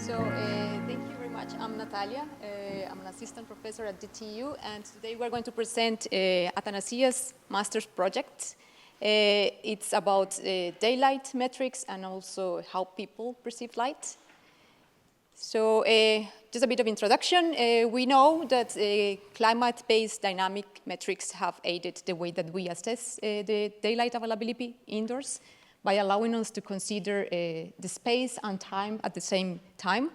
Thank you very much. I'm Natalia. I'm an assistant professor at DTU, and today we're going to present Athanasia's master's project. It's about daylight metrics and also how people perceive light. So just a bit of introduction. We know that climate-based dynamic metrics have aided the way that we assess the daylight availability indoors by allowing us to consider the space and time at the same time.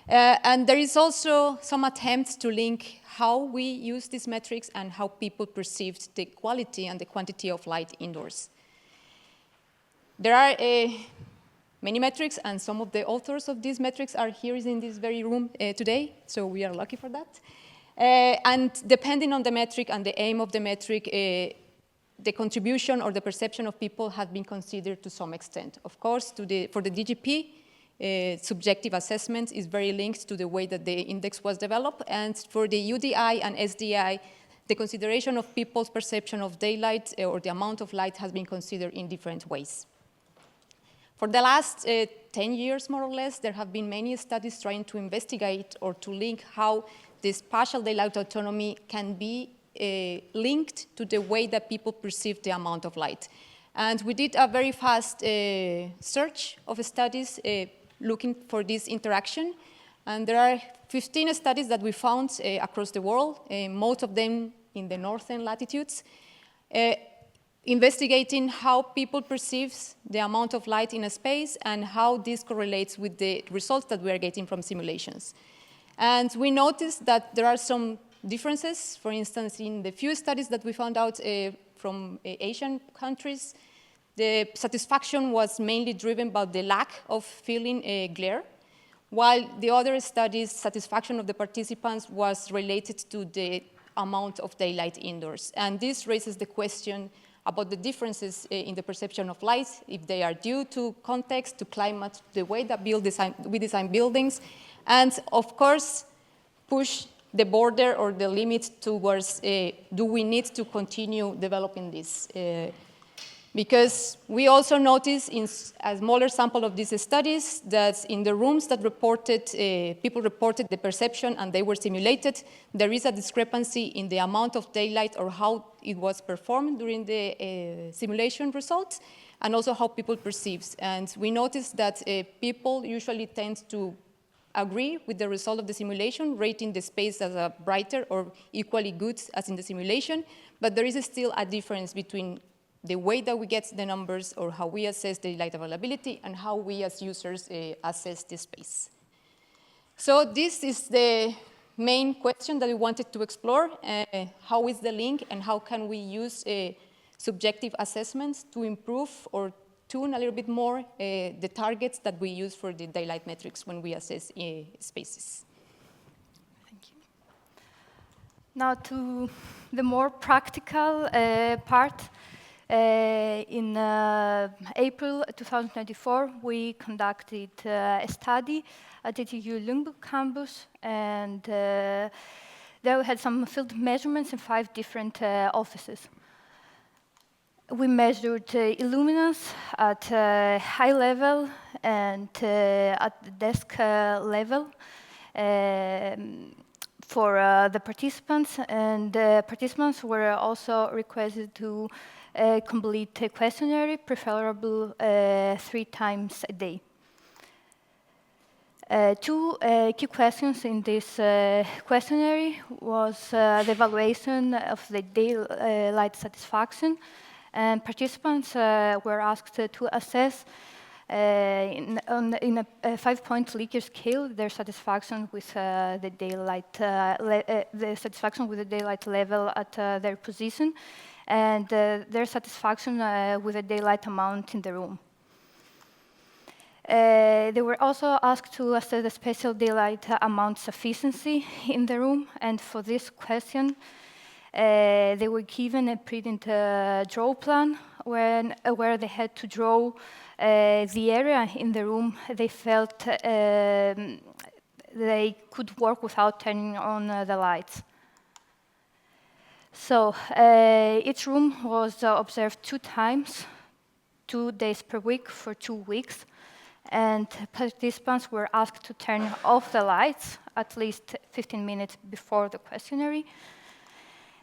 And there is also some attempts to link how we use these metrics and how people perceived the quality and the quantity of light indoors. There are many metrics, and some of the authors of these metrics are here in this very room today, so we are lucky for that. And depending on the metric and the aim of the metric, the contribution or the perception of people have been considered to some extent. Of course, for the DGP, subjective assessment is very linked to the way that the index was developed, and for the UDI and SDI, the consideration of people's perception of daylight or the amount of light has been considered in different ways. For the last 10 years, more or less, there have been many studies trying to investigate or to link how this partial daylight autonomy can be linked to the way that people perceive the amount of light. And we did a very fast search of studies looking for this interaction. And there are 15 studies that we found across the world, most of them in the northern latitudes, investigating how people perceive the amount of light in a space and how this correlates with the results that we are getting from simulations. And we noticed that there are some differences. For instance, in the few studies that we found out from Asian countries, the satisfaction was mainly driven by the lack of feeling glare, while the other studies, satisfaction of the participants was related to the amount of daylight indoors. And this raises the question about the differences in the perception of light, if they are due to context, to climate, the way that we design buildings, and of course, push the border or the limit towards do we need to continue developing this? Because we also notice in a smaller sample of these studies that in the rooms that reported, people reported the perception and they were simulated, there is a discrepancy in the amount of daylight or how it was performed during the simulation results, and also how people perceive. And we noticed that people usually tend to agree with the result of the simulation, rating the space as a brighter or equally good as in the simulation, but there is still a difference between the way that we get the numbers or how we assess the light availability and how we as users assess the space. So this is the main question that we wanted to explore. How is the link and how can we use subjective assessments to improve or tune a little bit more the targets that we use for the daylight metrics when we assess spaces. Thank you. Now to the more practical part. In April 2024, we conducted a study at the TU Lundby campus, and there we had some field measurements in 5 different offices. We measured illuminance at high level and at the desk level for the participants, and the participants were also requested to complete a questionnaire, preferable 3 times a day. 2 key questions in this questionnaire was the evaluation of the daylight satisfaction, and participants were asked to assess in a 5-point Likert scale their satisfaction with the daylight, the satisfaction with the daylight level at their position, and their satisfaction with the daylight amount in the room. They were also asked to assess the spatial daylight amount sufficiency in the room, and for this question, they were given a printed draw plan where they had to draw the area in the room they felt they could work without turning on the lights. So each room was observed 2 times, 2 days per week for 2 weeks. And participants were asked to turn off the lights at least 15 minutes before the questionnaire,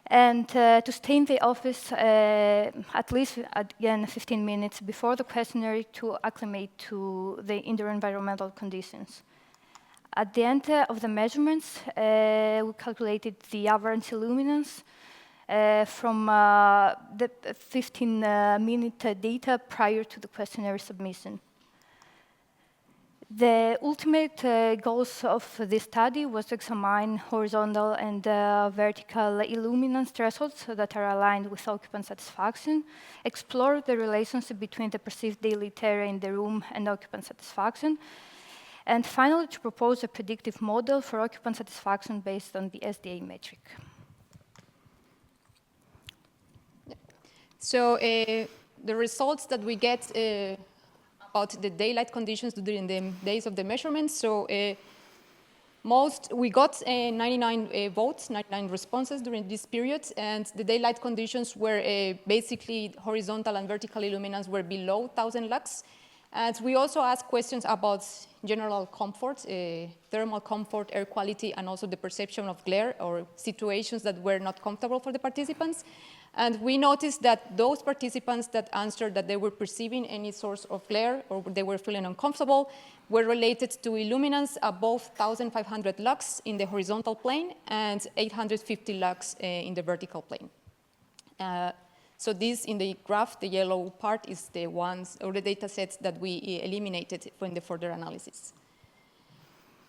and to stay in the office at least, again, 15 minutes before the questionnaire to acclimate to the indoor environmental conditions. At the end of the measurements, we calculated the average illuminance from the 15-minute data prior to the questionnaire submission. The ultimate goals of this study was to examine horizontal and vertical illuminance thresholds that are aligned with occupant satisfaction, explore the relationship between the perceived daylit area in the room and occupant satisfaction, and finally to propose a predictive model for occupant satisfaction based on the SDA metric. So the results that we get about the daylight conditions during the days of the measurements. So we got 99 votes, 99 responses during this period, and the daylight conditions were basically horizontal and vertical illuminance were below 1,000 lux. And we also asked questions about general comfort, thermal comfort, air quality, and also the perception of glare or situations that were not comfortable for the participants. And we noticed that those participants that answered that they were perceiving any source of glare or they were feeling uncomfortable were related to illuminance above 1,500 lux in the horizontal plane and 850 lux in the vertical plane. So this in the graph, the yellow part is the ones or the data sets that we eliminated from the further analysis.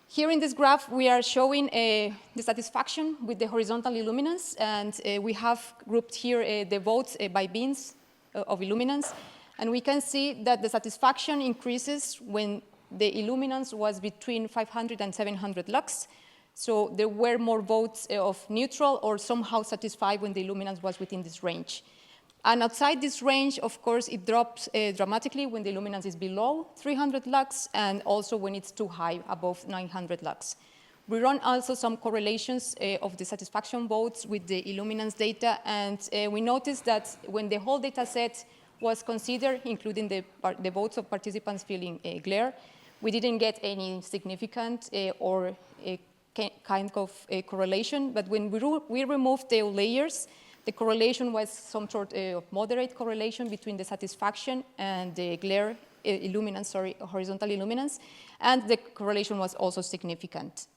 Here in this graph, we are showing the satisfaction with the horizontal illuminance, and we have grouped here the votes by bins of illuminance, and we can see that the satisfaction increases when the illuminance was between 500 and 700 lux. So there were more votes of neutral or somehow satisfied when the illuminance was within this range. And outside this range, of course, it drops dramatically when the illuminance is below 300 lux and also when it's too high, above 900 lux. We run also some correlations of the satisfaction votes with the illuminance data, and we noticed that when the whole data set was considered, including the votes of participants feeling glare, we didn't get any significant or kind of correlation, but when we removed the layers, the correlation was some sort of moderate correlation between the satisfaction and the glare horizontal illuminance, and the correlation was also significant.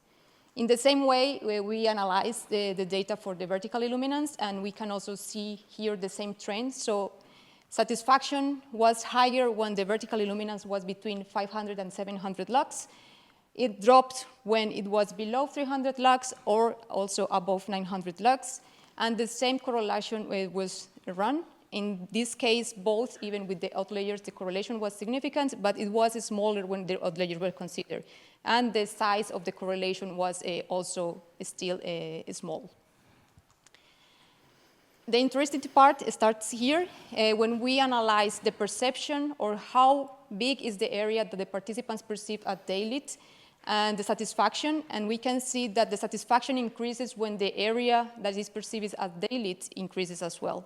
In the same way, we analyzed the data for the vertical illuminance, and we can also see here the same trend. So satisfaction was higher when the vertical illuminance was between 500 and 700 lux. It dropped when it was below 300 lux or also above 900 lux. And the same correlation was run. In this case, both, even with the outliers, the correlation was significant, but it was smaller when the outliers were considered. And the size of the correlation was also still small. The interesting part starts here when we analyze the perception or how big is the area that the participants perceive at Daylit and the satisfaction, and we can see that the satisfaction increases when the area that is perceived as Daylit increases as well.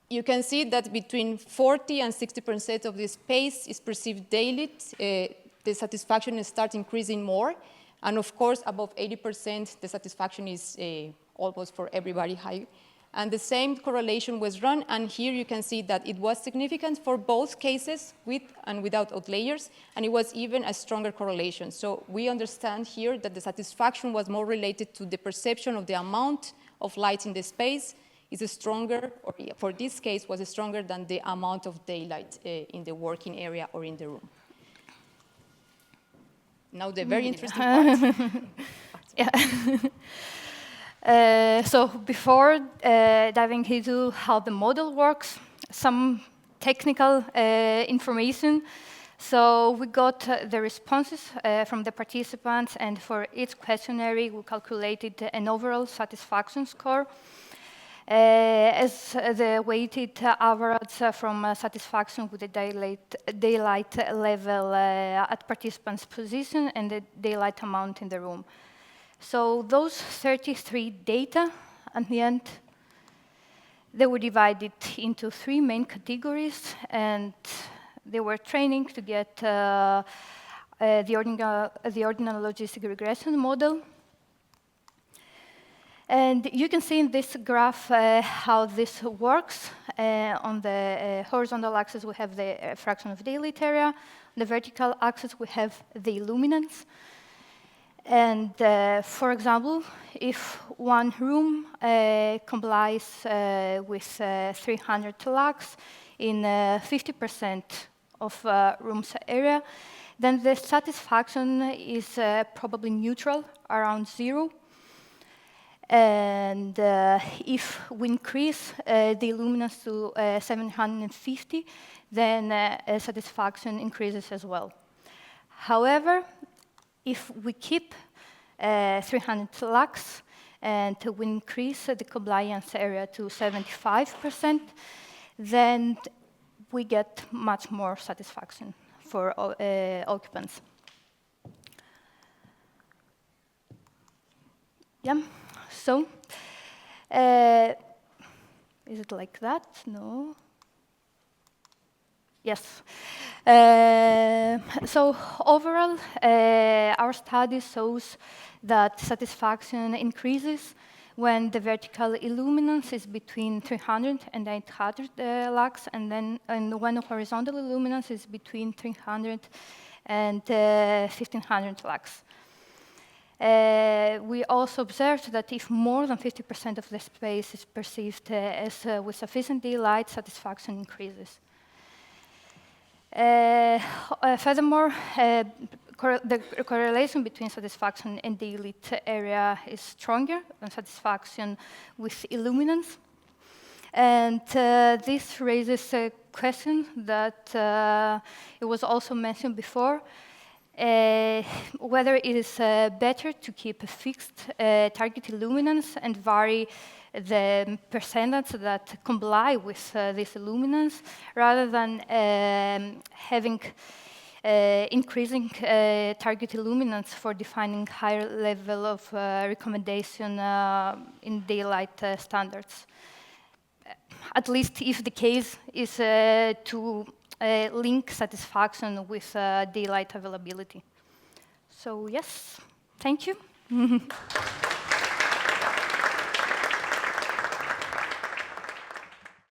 You can see that between 40 and 60% of the space is perceived Daylit. The satisfaction starts increasing more, and of course, above 80%, the satisfaction is almost for everybody high. And the same correlation was run, and here you can see that it was significant for both cases, with and without outliers, and it was even a stronger correlation. So we understand here that the satisfaction was more related to the perception of the amount of light in the space is stronger, or for this case, was stronger than the amount of daylight in the working area or in the room. Now the very interesting part. Yeah. So before diving into how the model works, some technical information. So we got the responses from the participants, and for each questionnaire, we calculated an overall satisfaction score as the weighted average from satisfaction with the daylight level at participants' position and the daylight amount in the room. So those 33 data, at the end, they were divided into 3 main categories, and They were training to get the ordinal logistic regression model. And you can see in this graph how this works. On the horizontal axis, we have the fraction of daylit area. On the vertical axis, we have the illuminance. And for example, if one room complies with 300 lux in 50% of room's area, then the satisfaction is probably neutral, around 0. And if we increase the illuminance to 750, then satisfaction increases as well. However, if we keep 300 lux and we increase the compliance area to 75%, then we get much more satisfaction for occupants. Yeah. So, is it like that? No. Yes. So overall, our study shows that satisfaction increases when the vertical illuminance is between 300 and 800 lux, and when the horizontal illuminance is between 300 and 1500 lux. We also observed that if more than 50% of the space is perceived as with sufficient daylight, satisfaction increases. Furthermore, the correlation between satisfaction and daylit area is stronger than satisfaction with illuminance. And this raises a question that it was also mentioned before, whether it is better to keep a fixed target illuminance and vary the percentage that comply with this illuminance, rather than having increasing target illuminance for defining higher level of recommendation in daylight standards. At least if the case is to link satisfaction with daylight availability. So yes, thank you.